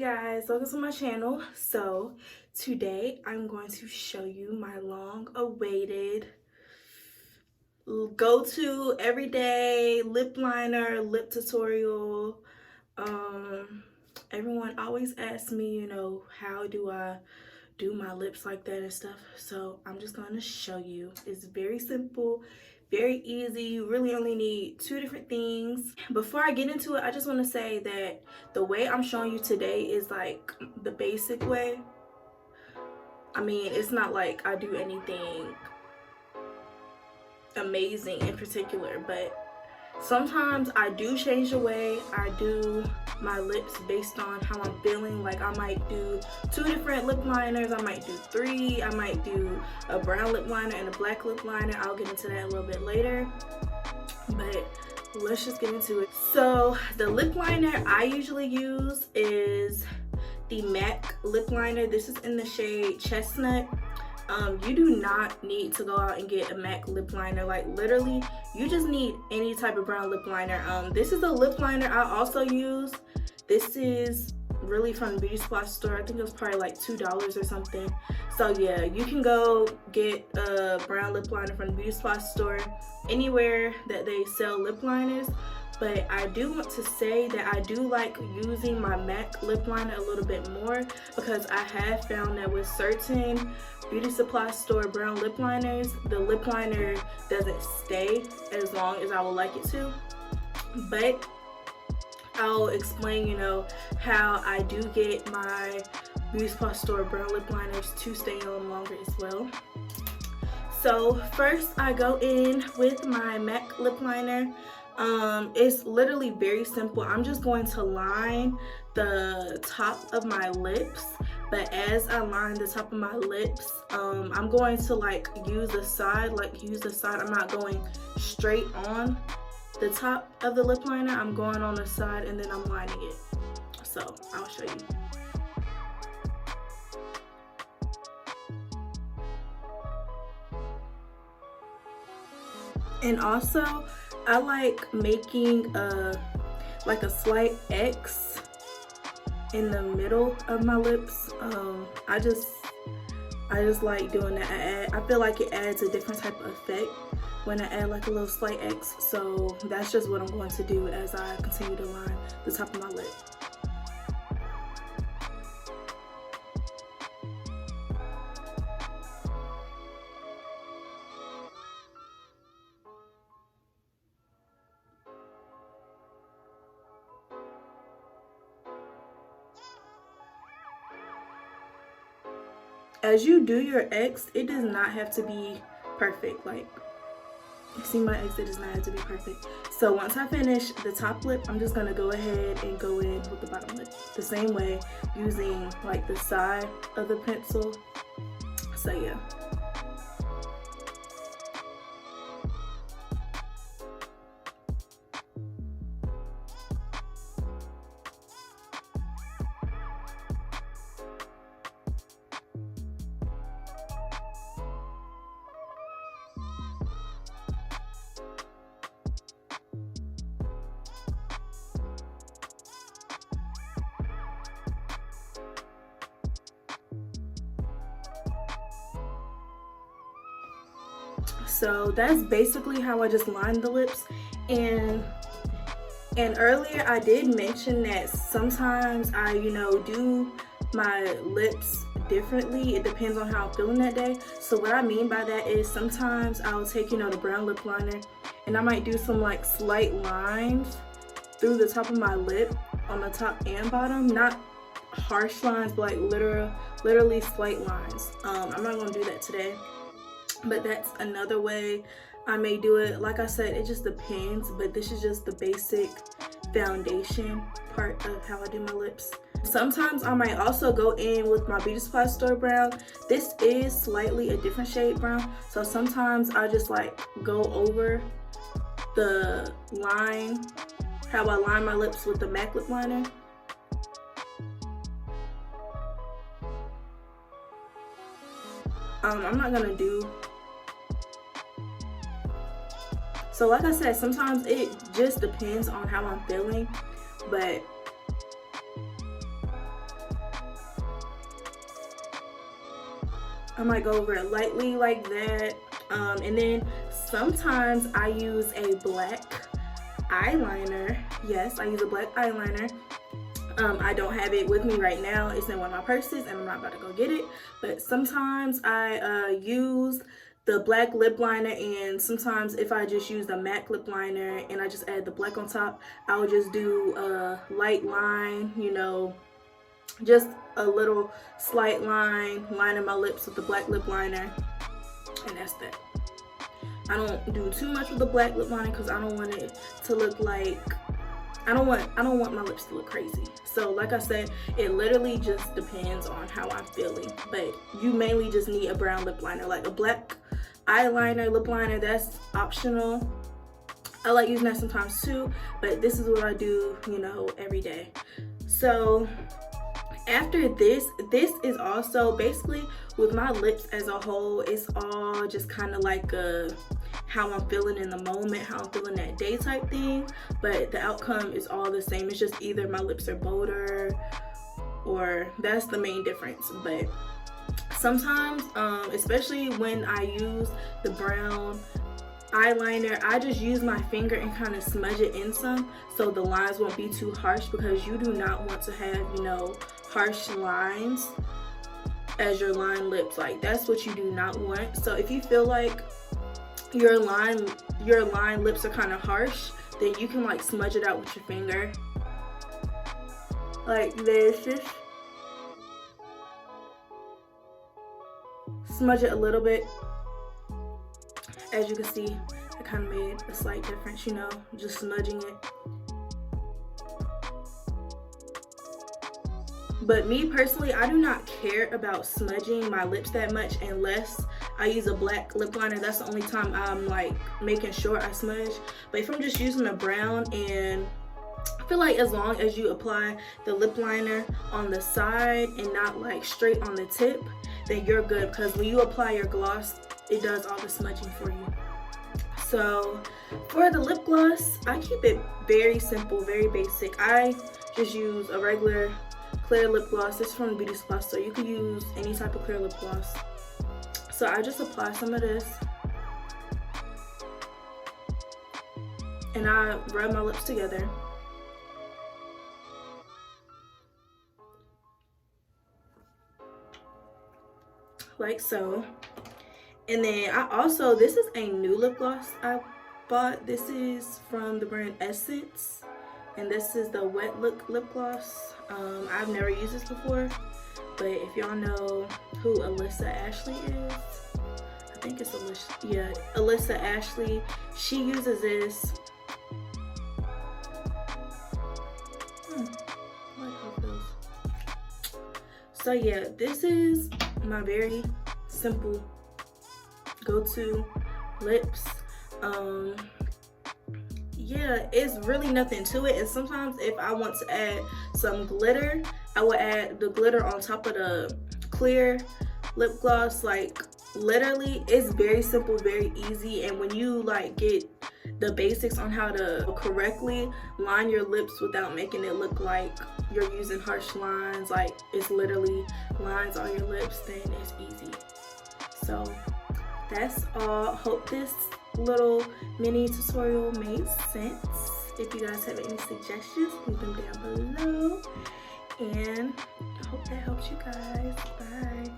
guys, welcome to my channel. So today I'm going to show you my long awaited go-to everyday lip liner lip tutorial. Everyone always asks me, how do I do my lips like that and stuff. So I'm just going to show you. It's very simple, very easy. You really only need two different things. Before I get into it, I just want to say that the way I'm showing you today is like the basic way. I mean, it's not like I do anything amazing in particular, but sometimes I do change the way I do my lips based on how I'm feeling. Like I might do 2 different lip liners, I might do 3, I might do a brown lip liner and a black lip liner. I'll get into that a little bit later, but let's just get into it. So the lip liner I usually use is the MAC lip liner. This is in the shade Chestnut. You do not need to go out and get a MAC lip liner. Like literally, you just need any type of brown lip liner. This is a lip liner I also use. This is really from the beauty supply store. I think it was probably like $2 or something. So yeah, you can go get a brown lip liner from the beauty supply store anywhere that they sell lip liners. But I do want to say that I do like using my MAC lip liner a little bit more, because I have found that with certain beauty supply store brown lip liners, the lip liner doesn't stay as long as I would like it to. But I'll explain, how I do get my beauty supply store brown lip liners to stay on longer as well. So first I go in with my MAC lip liner. It's literally very simple. I'm just going to line the top of my lips, but as I line the top of my lips, I'm going to use the side. I'm not going straight on the top of the lip liner. I'm going on the side and then I'm lining it. So I'll show you. And also, I like making a slight X in the middle of my lips. I just like doing that. I feel like it adds a different type of effect when I add like a little slight X. So that's just what I'm going to do as I continue to line the top of my lip. As you do your X, it does not have to be perfect. Like, you see my X, it does not have to be perfect. So once I finish the top lip, I'm just gonna go ahead and go in with the bottom lip the same way, using like the side of the pencil. So yeah. So that's basically how I just lined the lips. And earlier I did mention that sometimes I do my lips differently. It depends on how I'm feeling that day. So what I mean by that is sometimes I'll take the brown lip liner and I might do some slight lines through the top of my lip on the top and bottom. Not harsh lines, but literally slight lines. I'm not gonna do that today, but that's another way I may do it. Like I said, it just depends, but this is just the basic foundation part of how I do my lips. Sometimes I might also go in with my beauty supply store brown. This is slightly a different shade brown, so sometimes I just go over the line, how I line my lips with the MAC lip liner. I'm not gonna do. So like I said, sometimes it just depends on how I'm feeling, but might go over it lightly like that. And then sometimes I use a black eyeliner. Yes, I use a black eyeliner. I don't have it with me right now. It's in one of my purses and I'm not about to go get it. But sometimes I use the black lip liner, and sometimes if I just use the MAC lip liner and I just add the black on top, I'll just do a light line, you know, just a little slight line, lining my lips with the black lip liner, and that's that. I don't do too much with the black lip liner because I don't want it to look like, I don't want my lips to look crazy. So like I said, it literally just depends on how I'm feeling. But you mainly just need a brown lip liner. Like a black eyeliner, lip liner, that's optional. I like using that sometimes too, but this is what I do, you know, every day. So after this is also basically with my lips as a whole, it's all just kind of like how I'm feeling in the moment, how I'm feeling that day type thing, but the outcome is all the same. It's just either my lips are bolder, or that's the main difference. But sometimes, especially when I use the brown eyeliner, I just use my finger and kind of smudge it in some so the lines won't be too harsh, because you do not want to have, you know, harsh lines as your line lips. Like, that's what you do not want. So if you feel like your line lips are kind of harsh, then you can like smudge it out with your finger like this. Just smudge it a little bit. As you can see, it kind of made a slight difference, you know, just smudging it. But me personally, I do not care about smudging my lips that much unless I use a black lip liner. That's the only time I'm like making sure I smudge. But if I'm just using a brown, and I feel like as long as you apply the lip liner on the side and not like straight on the tip, then you're good, because when you apply your gloss, it does all the smudging for you. So for the lip gloss, I keep it very simple, very basic. I just use a regular clear lip gloss. This is from Beauty Supply, so you can use any type of clear lip gloss. So I just apply some of this and I rub my lips together. Like so. And then I also, this is a new lip gloss I bought. This is from the brand Essence, and this is the Wet Look lip gloss. I've never used this before, but if y'all know who Alyssa Ashley is, I think it's Alyssa, yeah, Alyssa Ashley, she uses this. I like how it feels. So yeah, this is my very simple go-to lips. Yeah, it's really nothing to it. And sometimes if I want to add some glitter, I will add the glitter on top of the clear lip gloss. Like, literally, it's very simple, very easy. And when you like get the basics on how to correctly line your lips without making it look like you're using harsh lines, like it's literally lines on your lips, then it's easy. So that's all. Hope this little mini tutorial made sense. If you guys have any suggestions, leave them down below, and I hope that helps you guys. Bye.